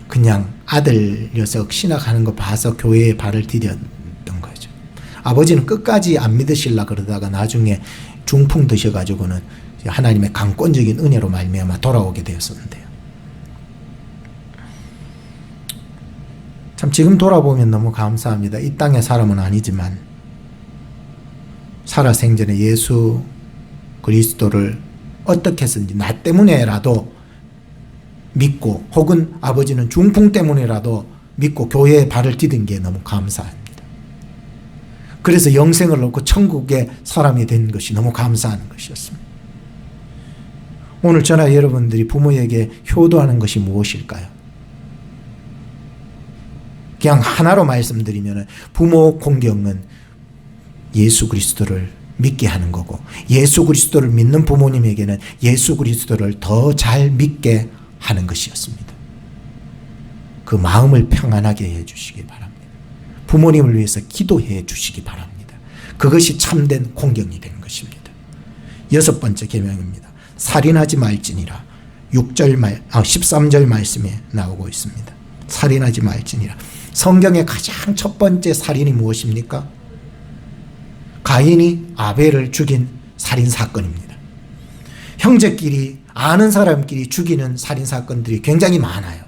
그냥 아들 녀석 신학하는 거 봐서 교회에 발을 디뎠던 거죠. 아버지는 끝까지 안 믿으시려 그러다가 나중에 중풍 드셔가지고는 하나님의 강권적인 은혜로 말미암아 돌아오게 되었었는데요. 참 지금 돌아보면 너무 감사합니다. 이 땅의 사람은 아니지만 살아생전에 예수 그리스도를 어떻게 해서든지 나 때문에라도 믿고 혹은 아버지는 중풍 때문에라도 믿고 교회에 발을 디딘 게 너무 감사합니다. 그래서 영생을 얻고 천국의 사람이 된 것이 너무 감사한 것이었습니다. 오늘 저나 여러분들이 부모에게 효도하는 것이 무엇일까요? 그냥 하나로 말씀드리면 부모 공경은 예수 그리스도를 믿게 하는 거고, 예수 그리스도를 믿는 부모님에게는 예수 그리스도를 더 잘 믿게 하는 것이었습니다. 그 마음을 평안하게 해주시기 바랍니다. 부모님을 위해서 기도해 주시기 바랍니다. 그것이 참된 공경이 되는 것입니다. 6번째 계명입니다. 살인하지 말지니라. 13절 말씀에 나오고 있습니다. 살인하지 말지니라. 성경의 가장 첫 번째 살인이 무엇입니까? 가인이 아벨을 죽인 살인사건입니다. 형제끼리 아는 사람끼리 죽이는 살인사건들이 굉장히 많아요.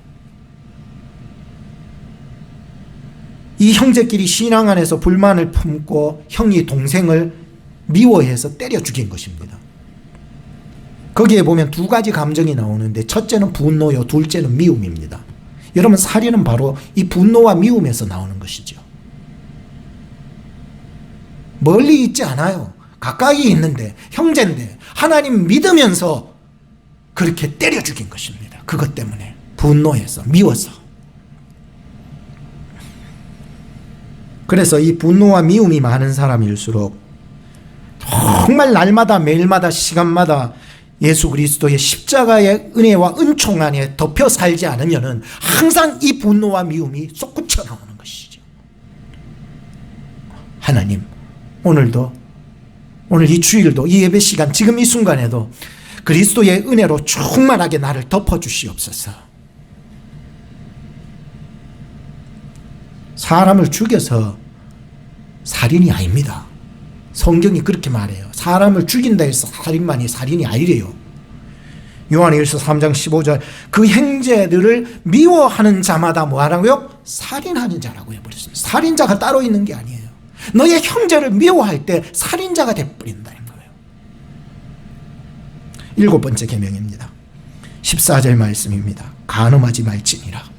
이 형제끼리 신앙 안에서 불만을 품고 형이 동생을 미워해서 때려 죽인 것입니다. 거기에 보면 두 가지 감정이 나오는데 첫째는 분노요, 둘째는 미움입니다. 여러분, 살인은 바로 이 분노와 미움에서 나오는 것이죠. 멀리 있지 않아요. 가까이 있는데, 형제인데 하나님 믿으면서 그렇게 때려 죽인 것입니다. 그것 때문에 분노해서, 미워서. 그래서 이 분노와 미움이 많은 사람일수록 정말 날마다 매일마다 시간마다 예수 그리스도의 십자가의 은혜와 은총 안에 덮여 살지 않으면 항상 이 분노와 미움이 솟구쳐 나오는 것이죠. 하나님, 오늘 이 주일도, 이 예배 시간, 지금 이 순간에도 그리스도의 은혜로 충만하게 나를 덮어주시옵소서. 사람을 죽여서 살인이 아닙니다. 성경이 그렇게 말해요. 사람을 죽인다 해서 살인만이 살인이 아니래요. 요한일서 3장 15절, 그 형제들을 미워하는 자마다 뭐하라고요? 살인하는 자라고 해버렸습니다. 살인자가 따로 있는 게 아니에요. 너의 형제를 미워할 때 살인자가 돼버린다는 거예요. 7번째 계명입니다. 14절 말씀입니다. 간음하지 말지니라.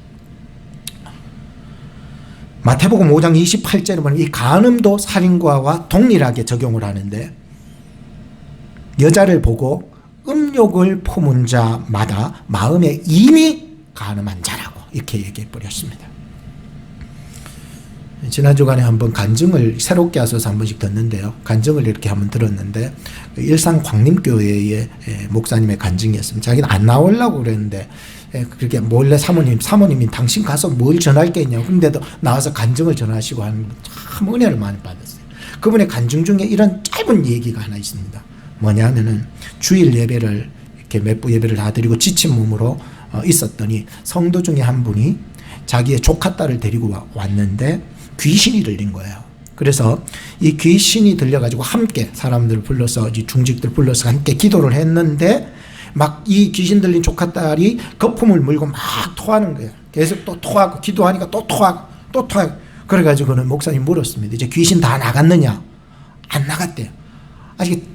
마태복음 5장 28절에 보면 이 간음도 살인과와 동일하게 적용을 하는데, 여자를 보고 음욕을 품은 자마다 마음에 이미 간음한 자라고 이렇게 얘기해 버렸습니다. 지난 주간에 한번 간증을 새롭게 하셔서 한 번씩 듣는데요. 간증을 이렇게 한번 들었는데, 일산 광림교회의 목사님의 간증이었습니다. 자기는 안 나오려고 그랬는데 그렇게 몰래 사모님이 당신 가서 뭘 전할 게 있냐고, 근데도 나와서 간증을 전하시고 하는 참 은혜를 많이 받았어요. 그분의 간증 중에 이런 짧은 얘기가 하나 있습니다. 뭐냐면은 주일 예배를 이렇게 몇 예배를 다 드리고 지친 몸으로 있었더니 성도 중에 한 분이 자기의 조카 딸을 데리고 왔는데 귀신이 들린 거예요. 그래서 이 귀신이 들려가지고 함께 사람들을 불러서, 이 중직들 불러서 함께 기도를 했는데, 막 이 귀신 들린 조카 딸이 거품을 물고 막 토하는 거예요. 계속 또 토하고, 기도하니까 또 토하고 또 토하고. 그래가지고는 목사님 물었습니다. 이제 귀신 다 나갔느냐? 안 나갔대요. 아직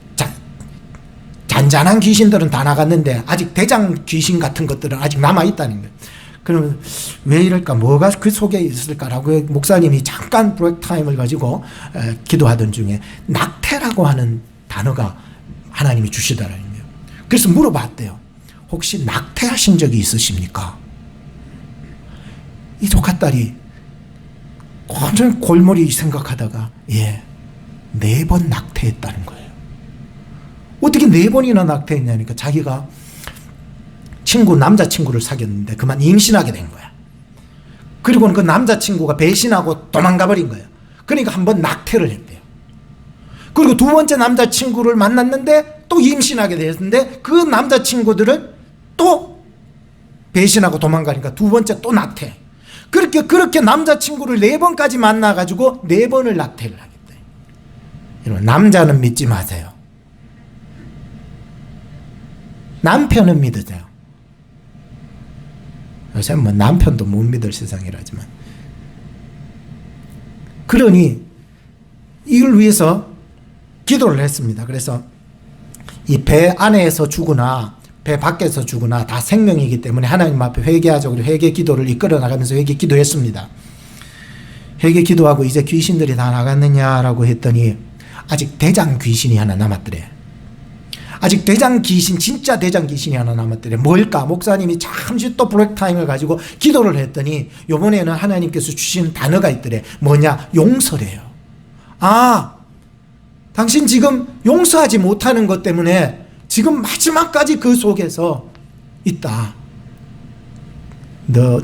잔잔한 귀신들은 다 나갔는데 아직 대장 귀신 같은 것들은 아직 남아있다는 거예요. 그러면 왜 이럴까? 뭐가 그 속에 있을까라고 목사님이 잠깐 브레이크 타임을 가지고 기도하던 중에 낙태라고 하는 단어가 하나님이 주시더라는 거예요. 그래서 물어봤대요. 혹시 낙태하신 적이 있으십니까? 이 조카딸이 완전 골머리 생각하다가 4번 낙태했다는 거예요. 어떻게 4번이나 낙태했냐니까 자기가 남자친구를 사귀었는데 그만 임신하게 된 거야. 그리고는 그 남자친구가 배신하고 도망가 버린 거예요. 그러니까 한번 낙태를 했대요. 그리고 두 번째 남자친구를 만났는데 또 임신하게 됐는데 그 남자친구들은 또 배신하고 도망가니까 두 번째 또 낙태. 그렇게 남자친구를 4번까지 만나가지고 4번을 낙태를 하겠대. 여러분, 남자는 믿지 마세요. 남편은 믿으세요. 요새 뭐 남편도 못 믿을 세상이라지만. 그러니 이걸 위해서 기도를 했습니다. 그래서 이 배 안에서 죽으나 배 밖에서 죽으나 다 생명이기 때문에 하나님 앞에 회개하자고 회개 기도를 이끌어 나가면서 회개 기도했습니다. 회개 기도하고 이제 귀신들이 다 나갔느냐라고 했더니 아직 대장 귀신이 하나 남았더래. 아직 대장 귀신, 진짜 대장 귀신이 하나 남았더래. 뭘까? 목사님이 잠시 또 브레이크 타임을 가지고 기도를 했더니 이번에는 하나님께서 주신 단어가 있더래. 뭐냐? 용서래요. 아, 당신 지금 용서하지 못하는 것 때문에 지금 마지막까지 그 속에서 있다. 너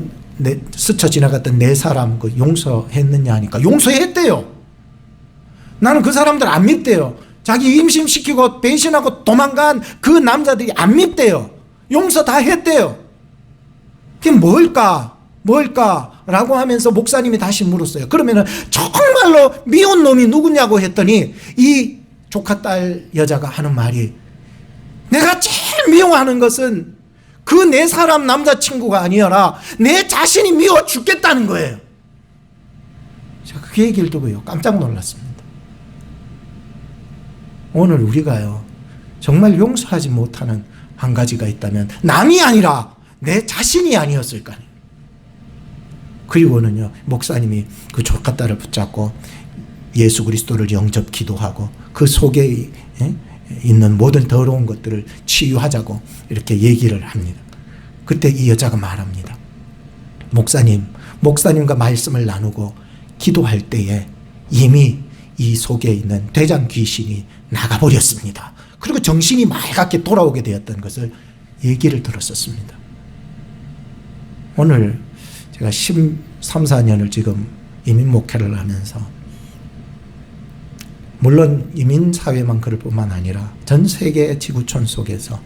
스쳐 지나갔던 내 사람 그 용서했느냐 하니까 용서했대요. 나는 그 사람들 안 믿대요. 자기 임신시키고 배신하고 도망간 그 남자들이 안 믿대요. 용서 다 했대요. 그게 뭘까? 라고 하면서 목사님이 다시 물었어요. 그러면은 정말로 미운 놈이 누구냐고 했더니 이 조카 딸 여자가 하는 말이, 내가 제일 미워하는 것은 그 내 사람 남자친구가 아니라 내 자신이 미워 죽겠다는 거예요. 제가 그 얘기를 듣고요, 깜짝 놀랐습니다. 오늘 우리가요, 정말 용서하지 못하는 한 가지가 있다면 남이 아니라 내 자신이 아니었을까요? 그리고는요, 목사님이 그 조카 딸을 붙잡고 예수 그리스도를 영접 기도하고 그 속에 있는 모든 더러운 것들을 치유하자고 이렇게 얘기를 합니다. 그때 이 여자가 말합니다. 목사님과 말씀을 나누고 기도할 때에 이미 이 속에 있는 대장 귀신이 나가버렸습니다. 그리고 정신이 맑게 돌아오게 되었던 것을 얘기를 들었었습니다. 오늘 제가 13, 14년을 지금 이민 목회를 하면서, 물론 이민사회만 그럴 뿐만 아니라 전 세계의 지구촌 속에서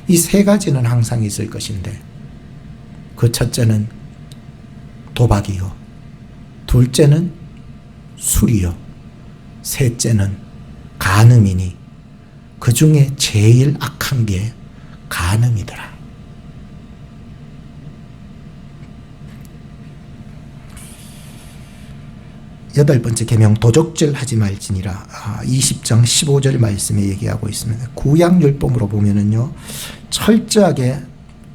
이 세 가지는 항상 있을 것인데, 그 첫째는 도박이요, 둘째는 술이요, 셋째는 간음이니 그 중에 제일 악한 게 간음이더라. 여덟 번째 계명, 도적질 하지 말지니라. 20장 15절 말씀에 얘기하고 있습니다. 구약율법으로 보면은요, 철저하게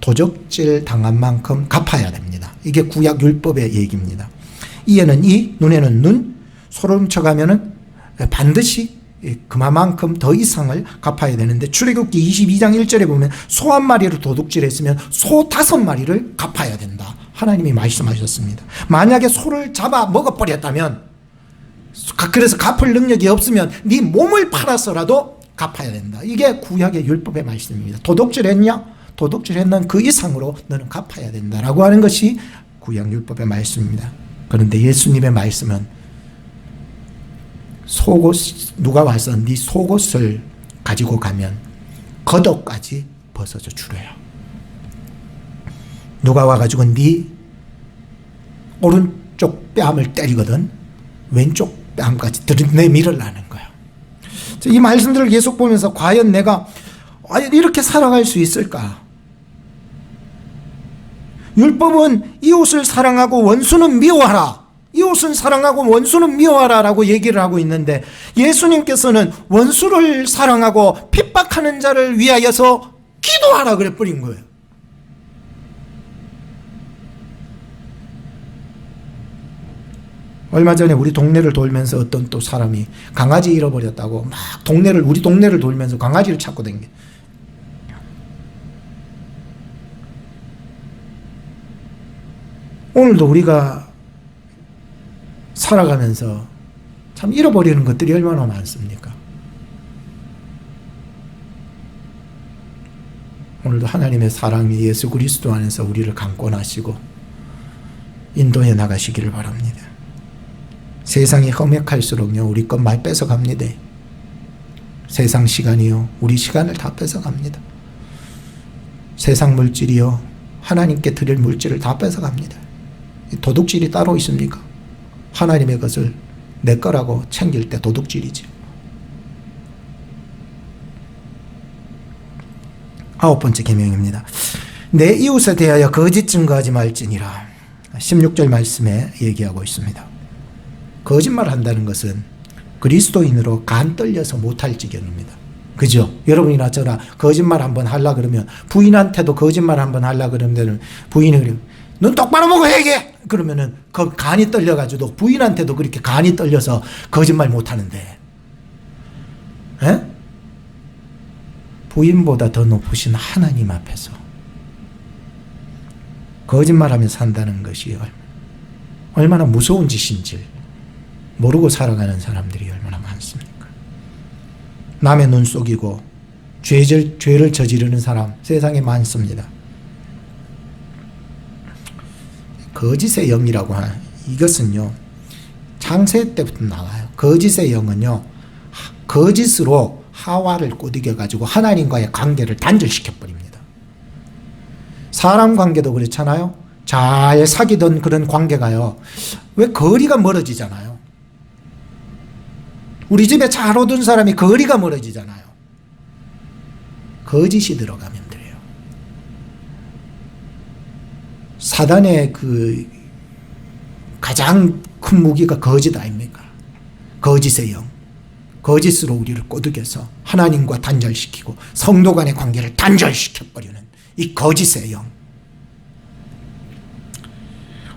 도적질 당한 만큼 갚아야 됩니다. 이게 구약율법의 얘기입니다. 이에는 이, 눈에는 눈, 소를 훔쳐가면은 반드시 그만큼 더 이상을 갚아야 되는데, 출애굽기 22장 1절에 보면 소 한 마리를 도둑질했으면 소 5마리를 갚아야 된다. 하나님이 말씀하셨습니다. 만약에 소를 잡아 먹어버렸다면, 그래서 갚을 능력이 없으면 네 몸을 팔아서라도 갚아야 된다. 이게 구약의 율법의 말씀입니다. 도둑질했냐? 도둑질했는 그 이상으로 너는 갚아야 된다라고 하는 것이 구약 율법의 말씀입니다. 그런데 예수님의 말씀은 누가 와서 네 속옷을 가지고 가면 겉옷까지 벗어져 주래요. 누가 와가지고 네 오른쪽 뺨을 때리거든 왼쪽 뺨까지 들이밀으라는 거야. 이 말씀들을 계속 보면서 과연 내가 이렇게 살아갈 수 있을까? 율법은 이웃을 사랑하고 원수는 미워하라, 이웃은 사랑하고 원수는 미워하라 라고 얘기를 하고 있는데, 예수님께서는 원수를 사랑하고 핍박하는 자를 위하여서 기도하라 그래 버린 거예요. 얼마 전에 우리 동네를 돌면서 어떤 또 사람이 강아지 잃어버렸다고 막 우리 동네를 돌면서 강아지를 찾고 댕겨. 오늘도 우리가 살아가면서 참 잃어버리는 것들이 얼마나 많습니까? 오늘도 하나님의 사랑이 예수 그리스도 안에서 우리를 강권하시고 인도해 나가시기를 바랍니다. 세상이 험액할수록요, 우리 것 많이 뺏어갑니다. 세상 시간이요, 우리 시간을 다 뺏어갑니다. 세상 물질이요, 하나님께 드릴 물질을 다 뺏어갑니다. 도둑질이 따로 있습니까? 하나님의 것을 내 거라고 챙길 때 도둑질이죠. 9번째 계명입니다. 내 이웃에 대하여 거짓 증거하지 말지니라. 16절 말씀에 얘기하고 있습니다. 거짓말 한다는 것은 그리스도인으로 간 떨려서 못할 지경입니다. 그죠? 여러분이나 저나 거짓말 한번 하려 그러면, 부인한테도 거짓말 한번 하려 그러면 부인이 그러면 눈 똑바로 보고 얘기해! 그러면은 그 간이 떨려가지고, 부인한테도 그렇게 간이 떨려서 거짓말 못하는데, 에? 부인보다 더 높으신 하나님 앞에서 거짓말하며 산다는 것이 얼마나 무서운 짓인지 모르고 살아가는 사람들이 얼마나 많습니까? 남의 눈 속이고 죄를 저지르는 사람 세상에 많습니다. 거짓의 영이라고 하는 이것은요, 창세 때부터 나와요. 거짓의 영은요, 거짓으로 하와를 꼬드겨 가지고 하나님과의 관계를 단절시켜 버립니다. 사람 관계도 그렇잖아요. 잘 사귀던 그런 관계가요, 왜 거리가 멀어지잖아요. 우리 집에 잘 오던 사람이 거리가 멀어지잖아요. 거짓이 들어가면 돼요. 사단의 그 가장 큰 무기가 거짓 아닙니까? 거짓의 영. 거짓으로 우리를 꼬드겨서 하나님과 단절시키고 성도 간의 관계를 단절시켜버리는 이 거짓의 영.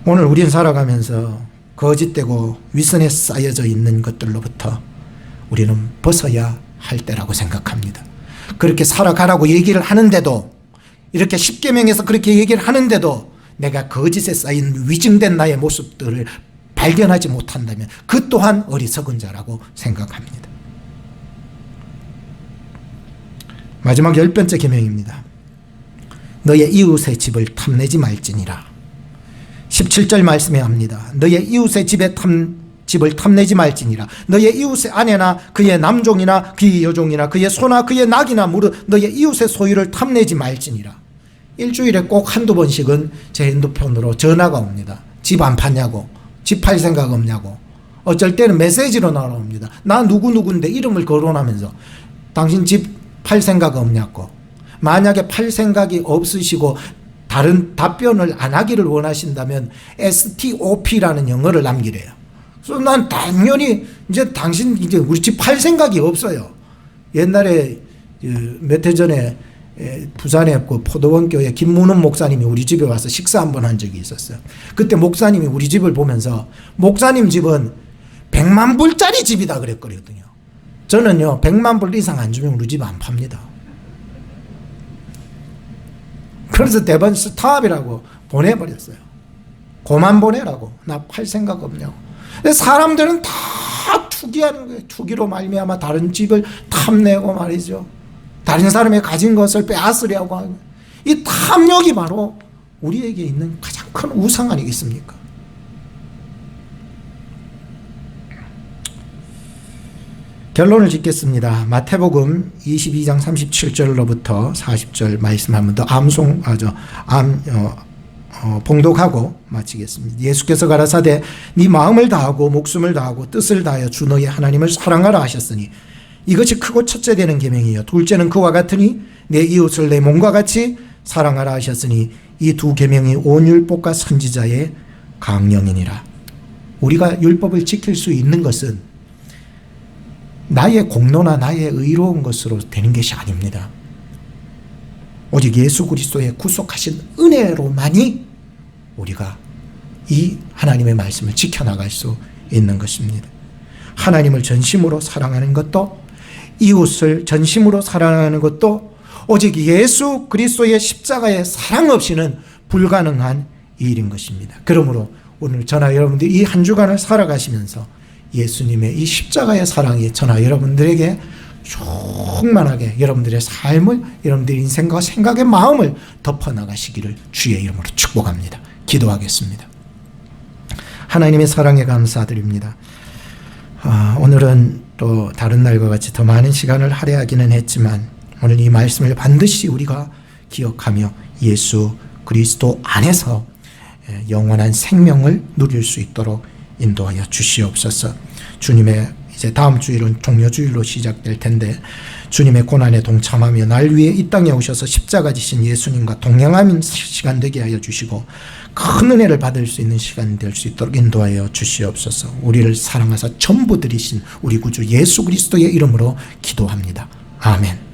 오늘 우리는 살아가면서 거짓되고 위선에 쌓여져 있는 것들로부터 우리는 벗어야 할 때라고 생각합니다. 그렇게 살아가라고 얘기를 하는데도, 이렇게 십계명에서 그렇게 얘기를 하는데도 내가 거짓에 쌓인 위증된 나의 모습들을 발견하지 못한다면 그 또한 어리석은 자라고 생각합니다. 마지막 10번째 계명입니다. 너의 이웃의 집을 탐내지 말지니라. 17절 말씀에 합니다. 너의 이웃의 집을 탐내지 말지니라. 너의 이웃의 아내나 그의 남종이나 그의 여종이나 그의 소나 그의 낙이나 무릇 너의 이웃의 소유를 탐내지 말지니라. 일주일에 꼭 한두 번씩은 제 핸드폰으로 전화가 옵니다. 집 안 파냐고, 집 팔 생각 없냐고. 어쩔 때는 메시지로 나옵니다. 나 누구누구인데 이름을 거론하면서 당신 집 팔 생각 없냐고. 만약에 팔 생각이 없으시고 다른 답변을 안 하기를 원하신다면 STOP라는 영어를 남기래요. 그래서 난 당연히 이제 당신 이제 우리 집 팔 생각이 없어요. 옛날에 몇 해 전에 부산에 그 포도원 교회 김문훈 목사님이 우리 집에 와서 식사 한번 한 적이 있었어요. 그때 목사님이 우리 집을 보면서 목사님 집은 100만 불짜리 집이다 그랬거든요. 저는요 100만 불 이상 안 주면 우리 집 안 팝니다. 그래서 대번 스탑이라고 보내버렸어요. 고만 보내라고. 나 팔 생각 없냐고. 사람들은 다 투기하는 거예요. 투기로 말미암아 다른 집을 탐내고 말이죠. 다른 사람이 가진 것을 빼앗으려고 하는, 이 탐욕이 바로 우리에게 있는 가장 큰 우상 아니겠습니까? 결론을 짓겠습니다. 마태복음 22장 37절로부터 40절 말씀 한번 더 봉독하고 마치겠습니다. 예수께서 가라사대 네 마음을 다하고 목숨을 다하고 뜻을 다하여 주 너의 하나님을 사랑하라 하셨으니 이것이 크고 첫째 되는 계명이요 둘째는 그와 같으니 내 이웃을 내 몸과 같이 사랑하라 하셨으니 이 두 계명이 온 율법과 선지자의 강령이니라. 우리가 율법을 지킬 수 있는 것은 나의 공로나 나의 의로운 것으로 되는 것이 아닙니다. 오직 예수 그리스도의 구속하신 은혜로만이 우리가 이 하나님의 말씀을 지켜나갈 수 있는 것입니다. 하나님을 전심으로 사랑하는 것도, 이웃을 전심으로 사랑하는 것도 오직 예수 그리스도의 십자가의 사랑 없이는 불가능한 일인 것입니다. 그러므로 오늘 저나 여러분들이 이 한 주간을 살아가시면서 예수님의 이 십자가의 사랑이 저나 여러분들에게 충만하게 여러분들의 삶을, 여러분들의 인생과 생각의 마음을 덮어나가시기를 주의 이름으로 축복합니다. 기도하겠습니다. 하나님의 사랑에 감사드립니다. 오늘은 또 다른 날과 같이 더 많은 시간을 할애하기는 했지만 오늘 이 말씀을 반드시 우리가 기억하며 예수 그리스도 안에서 영원한 생명을 누릴 수 있도록 인도하여 주시옵소서. 주님의 이제 다음 주일은 종려주일로 시작될 텐데 주님의 고난에 동참하며 날 위해 이 땅에 오셔서 십자가 지신 예수님과 동행하는 시간 되게 하여 주시고 큰 은혜를 받을 수 있는 시간 될 수 있도록 인도하여 주시옵소서. 우리를 사랑하사 전부 드리신 우리 구주 예수 그리스도의 이름으로 기도합니다. 아멘.